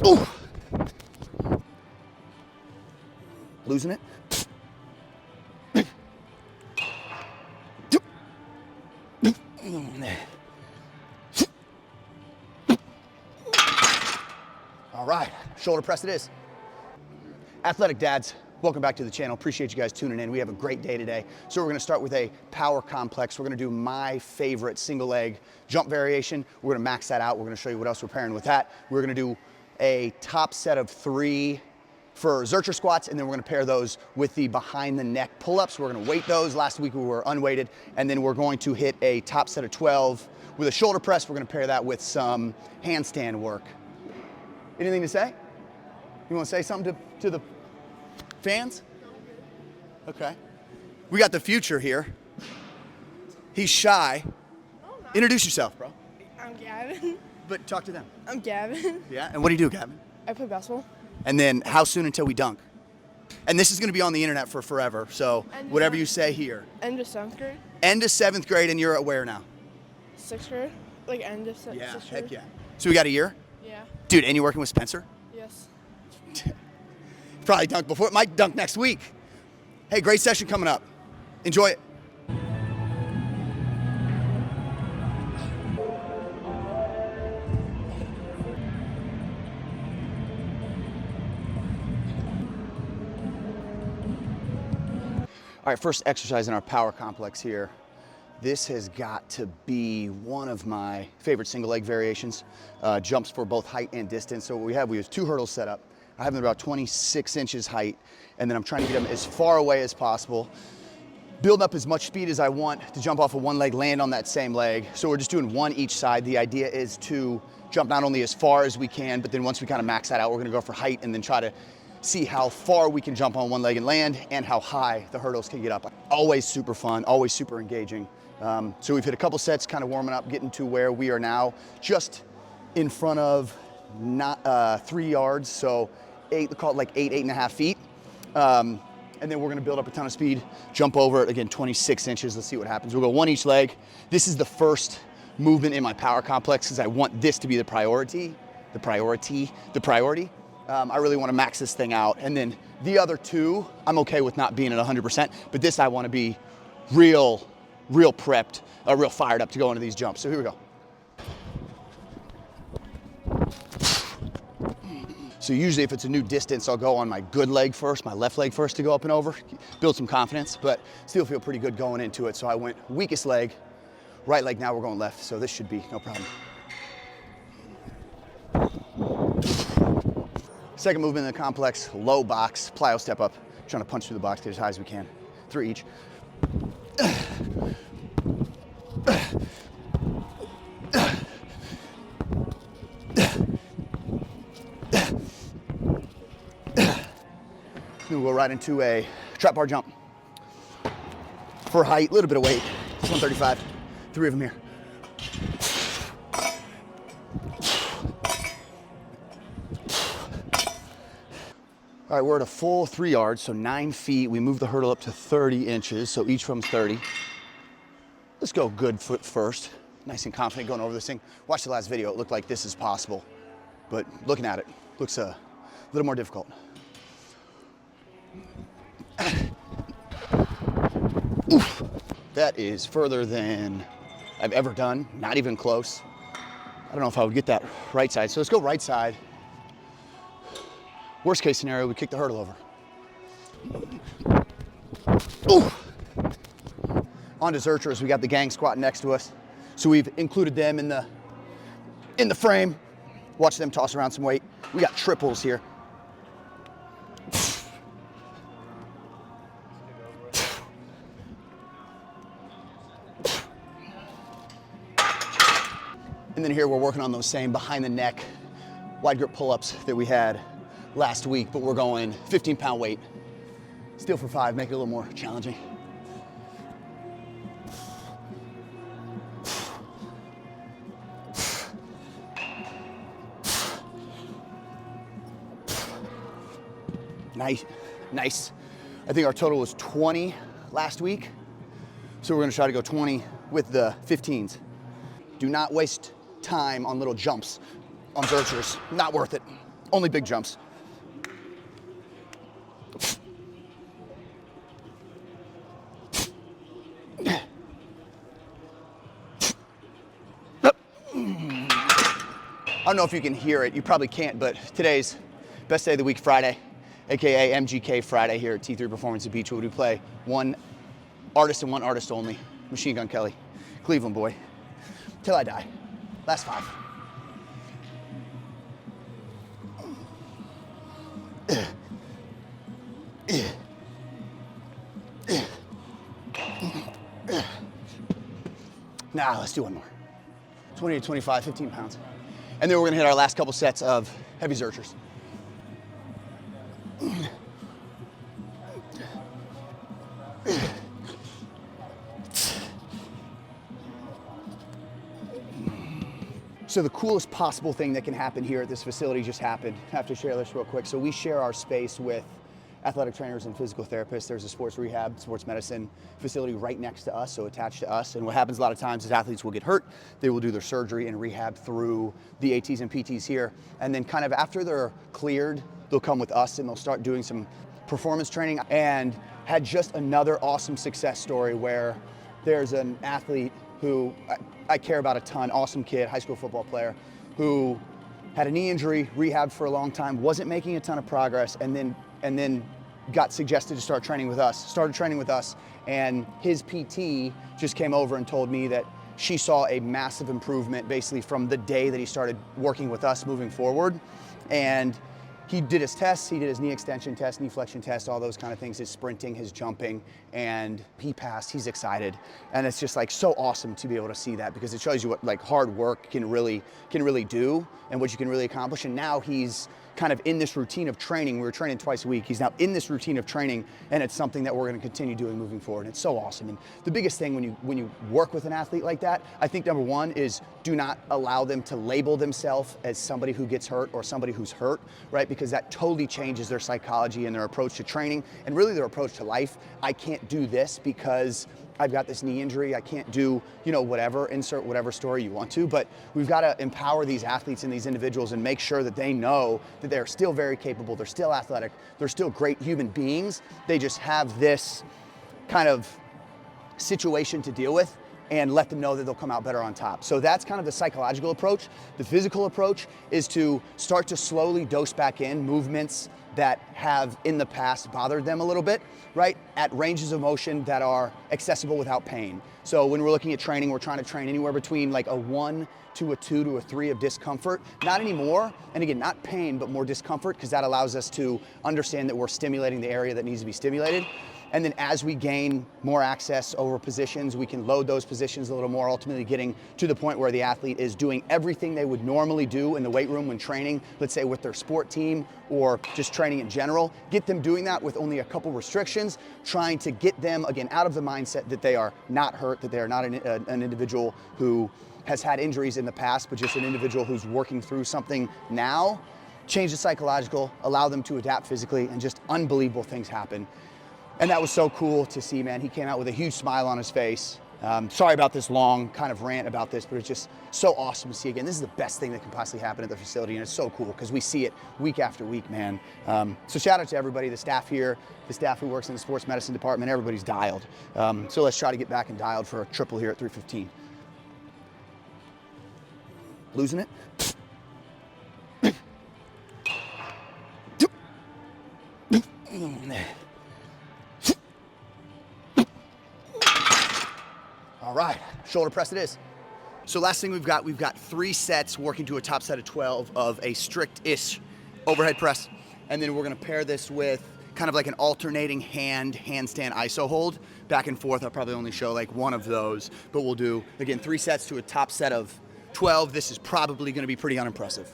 Ooh. Losing it. All right, shoulder press it is. Athletic dads, welcome back to the channel. Appreciate you guys tuning in. We have a great day today. So we're gonna start with a power complex. We're gonna do my favorite single leg jump variation. We're gonna max that out. We're gonna show you what else we're pairing with that. We're gonna do a top set of 3 for Zercher squats, and then we're gonna pair those with the behind the neck pull-ups. We're gonna weight those. Last week we were unweighted, and then we're going to hit a top set of 12 with a shoulder press. We're gonna pair that with some handstand work. Anything to say? You wanna say something to the fans? Okay. We got the future here. He's shy. Introduce yourself, bro. I'm Gavin. But talk to them. I'm Gavin. Yeah, and what do you do, Gavin? I play basketball. And then how soon until we dunk? And this is gonna be on the internet for forever, so whatever you say here. End of 7th grade. End of 7th grade, and you're at where now? 6th grade. Like end of 6th Yeah, grade. heck yeah. So we got a year? Yeah. Dude, and you're working with Spencer? Yes. Probably dunk before, it might dunk next week. Hey, great session coming up. Enjoy it. All right, first exercise in our power complex here. This has got to be one of my favorite single leg variations. Jumps for both height and distance. So what we have 2 hurdles set up. I have them about 26 inches height, and then I'm trying to get them as far away as possible. Build up as much speed as I want to jump off of one leg, land on that same leg. So we're just doing one each side. The idea is to jump not only as far as we can, but then once we kind of max that out, we're gonna go for height and then try to see how far we can jump on one leg and land and how high the hurdles can get up. Always super fun, always super engaging. So we've hit a couple sets, kind of warming up, getting to where we are now, just in front of 3 yards, so call it like 8.5 feet. And then we're gonna build up a ton of speed, jump over it, again, 26 inches, let's see what happens. We'll go one each leg. This is the first movement in my power complex because I want this to be the priority. I really wanna max this thing out. And then the other 2, I'm okay with not being at 100%, but this I wanna be real prepped, real fired up to go into these jumps. So here we go. So usually if it's a new distance, I'll go on my good leg first, my left leg first to go up and over, build some confidence, but still feel pretty good going into it. So I went weakest leg, right leg, now we're going left. So this should be no problem. Second movement in the complex, low box, plyo step up. Trying to punch through the box, get as high as we can. 3 each. Then we'll go right into a trap bar jump. For height, a little bit of weight. It's 135, 3 of them here. All right, we're at a full 3 yards, so 9 feet. We move the hurdle up to 30 inches, so each from 30. Let's go good foot first. Nice and confident going over this thing. Watch the last video, it looked like this is possible, but looking at it, looks a little more difficult. Oof. That is further than I've ever done, not even close. I don't know if I would get that right side, so let's go right side. Worst case scenario, we kick the hurdle over. Ooh. On to Zerchers, we got the gang squat next to us. So we've included them in the frame. Watch them toss around some weight. We got triples here. And then here we're working on those same behind the neck wide grip pull-ups that we had last week, but we're going 15-pound weight. Steel for 5, make it a little more challenging. Nice. I think our total was 20 last week. So we're gonna try to go 20 with the 15s. Do not waste time on little jumps. on Zerchers. Not worth it. Only big jumps. I don't know if you can hear it. You probably can't, but today's best day of the week, Friday, aka MGK Friday here at T3 Performance at Beachwood. We play one artist and one artist only, Machine Gun Kelly, Cleveland boy, till I die. Last 5. Now let's do one more. 20 to 25, 15 pounds. And then we're gonna hit our last couple sets of heavy Zerchers. So the coolest possible thing that can happen here at this facility just happened. I have to share this real quick. So we share our space with athletic trainers and physical therapists. There's a sports rehab, sports medicine facility right next to us, so attached to us. And what happens a lot of times is athletes will get hurt. They will do their surgery and rehab through the ATs and PTs here. And then kind of after they're cleared, they'll come with us and they'll start doing some performance training. And had just another awesome success story where there's an athlete who I care about a ton, awesome kid, high school football player, who had a knee injury, rehabbed for a long time, wasn't making a ton of progress, and then got suggested to start training with us, started training with us, and his PT just came over and told me that she saw a massive improvement basically from the day that he started working with us moving forward. And he did his tests, he did his knee extension test, knee flexion test, all those kind of things, his sprinting, his jumping, and he passed, he's excited. And it's just like so awesome to be able to see that because it shows you what like hard work can really do and what you can really accomplish. And now he's kind of in this routine of training. We were training twice a week. He's now in this routine of training, and it's something that we're going to continue doing moving forward. And it's so awesome. And the biggest thing when you work with an athlete like that, I think number one is do not allow them to label themselves as somebody who gets hurt or somebody who's hurt, right? Because that totally changes their psychology and their approach to training and really their approach to life. I can't do this because I've got this knee injury, I can't do, whatever, insert whatever story you want to, but we've got to empower these athletes and these individuals and make sure that they know that they're still very capable, they're still athletic, they're still great human beings. They just have this kind of situation to deal with and let them know that they'll come out better on top. So that's kind of the psychological approach. The physical approach is to start to slowly dose back in movements that have in the past bothered them a little bit, right? At ranges of motion that are accessible without pain. So when we're looking at training, we're trying to train anywhere between like a 1 to a 2 to a 3 of discomfort. Not anymore, and again, not pain, but more discomfort, because that allows us to understand that we're stimulating the area that needs to be stimulated. And then as we gain more access over positions, we can load those positions a little more, ultimately getting to the point where the athlete is doing everything they would normally do in the weight room when training, let's say with their sport team or just training in general. Get them doing that with only a couple restrictions, trying to get them, again, out of the mindset that they are not hurt, that they are not an individual who has had injuries in the past, but just an individual who's working through something now. Change the psychological, allow them to adapt physically, and just unbelievable things happen. And that was so cool to see, man. He came out with a huge smile on his face. Sorry about this long kind of rant about this, but it's just so awesome to see again. This is the best thing that can possibly happen at the facility, and it's so cool because we see it week after week, man. So shout out to everybody, the staff here, the staff who works in the sports medicine department, everybody's dialed. So let's try to get back and dialed for a triple here at 315. Losing it? All right, shoulder press it is. So last thing we've got 3 sets working to a top set of 12 of a strict-ish overhead press. And then we're gonna pair this with kind of like an alternating handstand iso hold, back and forth. I'll probably only show like one of those, but we'll do, again, 3 sets to a top set of 12. This is probably gonna be pretty unimpressive.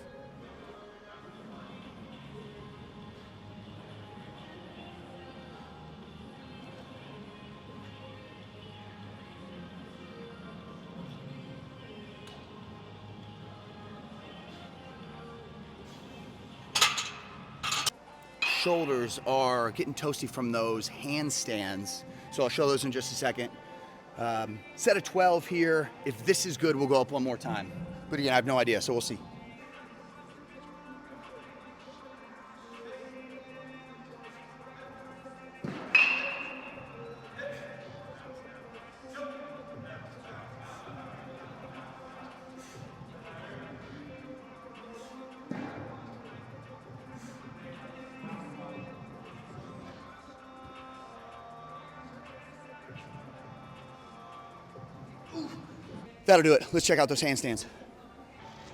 Shoulders are getting toasty from those handstands, so I'll show those in just a second. Set of 12 here. If this is good, we'll go up one more time. But again, I have no idea, so we'll see. That'll do it. Let's check out those handstands.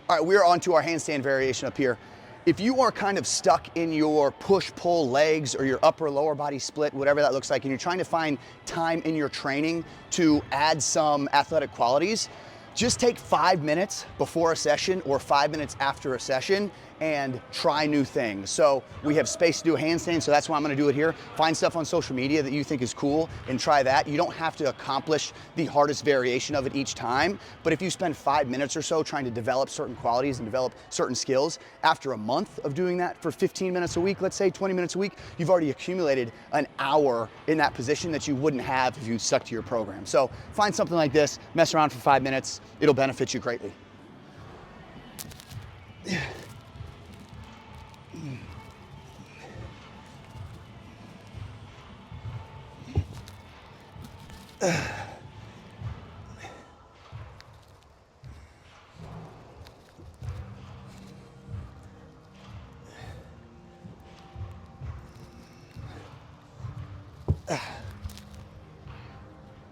All right, we're on to our handstand variation up here. If you are kind of stuck in your push-pull legs or your upper lower body split, whatever that looks like, and you're trying to find time in your training to add some athletic qualities, just take 5 minutes before a session or 5 minutes after a session and try new things. So we have space to do a handstand, so that's why I'm gonna do it here. Find stuff on social media that you think is cool and try that. You don't have to accomplish the hardest variation of it each time, but if you spend 5 minutes or so trying to develop certain qualities and develop certain skills, after a month of doing that for 15 minutes a week, let's say 20 minutes a week, you've already accumulated an hour in that position that you wouldn't have if you stuck to your program. So find something like this, mess around for 5 minutes, it'll benefit you greatly.